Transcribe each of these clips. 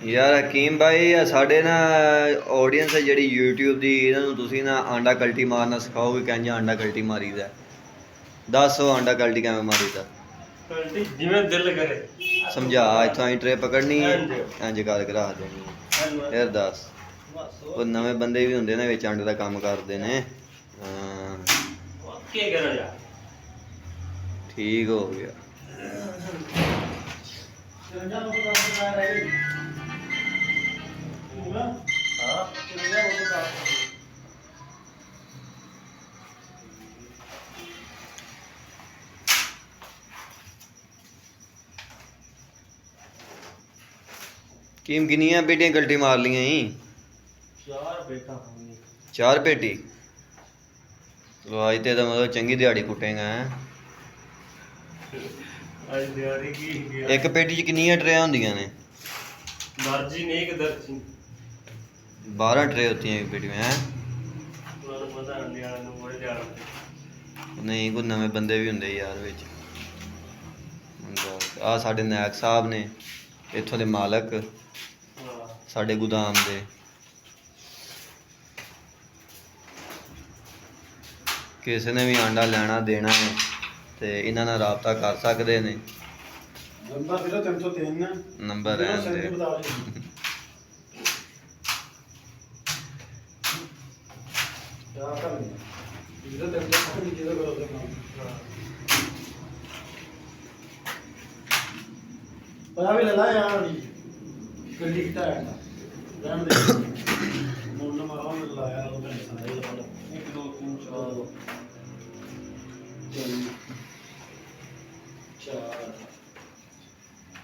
यार हकीम भाई साढ़े ना ऑडियंस है जी यूट्यूब की इन्होंने तुसी ना आंडा कल्टी मारना सिखाओगे कैं आंडा कल्टी मारी दा दस आंडा कल्टी कैमें मारी दा कल्टी जिवें दिल करे समझा इत्थों आई ट्रे पकड़नी है इंज करके रख देनी है फिर दस वो नवे बंदे भी होंगे ना विच आंडे का काम करते ने ठीक हो गया कीम किनिया पेटियां कल्टी मार लिया ही चार पेटी तो आज तो मतलब चंगी दिहाड़ी कुटेगा है एक पेटी च किनिया ट्रे होंदियां ने दर्जी नहीं कि दर्जी 12 ट्रे होती हैं एक पेटी में हैं नहीं कोई नवे बंदे भी होंगे यार विच आ साडे नायक साहब ने इत्थों दे मालक साडे गोदाम दे किसी ने भी आंडा लेना देना है तो इन्हां नाल राबता कर सकते हैं नंबर रहन दे पता भी लगा यार गड्डी किटा है रहन दे मुंड मारो लाया तो मैं सारे 1 2 3 4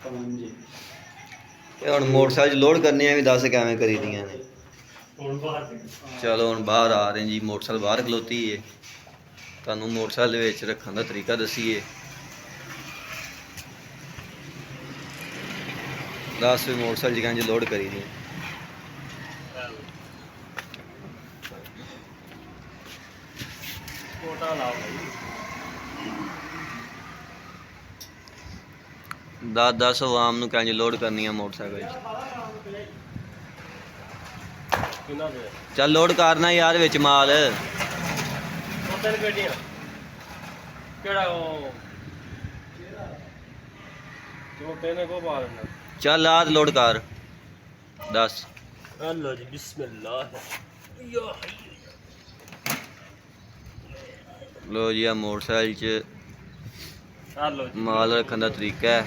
5 हुण मोटरसाइकिल लोड करने भी दस कैवें करी दियां ने चलो हुण बाहर आ रहे जी मोटरसाइकिल बाहर खलोती है तुहानूं मोटरसाइकिल विच रखण दा तरीका दसीए दस भी मोटरसाइकिल जगह लोड करी दी 10 आवाम नूं कंज लोड करनी है मोटरसाइकिल चल लोड करना यार विच माल चल आज लोड कर 10 अल्लाह जी बिस्मिल्लाह लो जी आ मोटरसाइकिल च माल रखने का तरीका है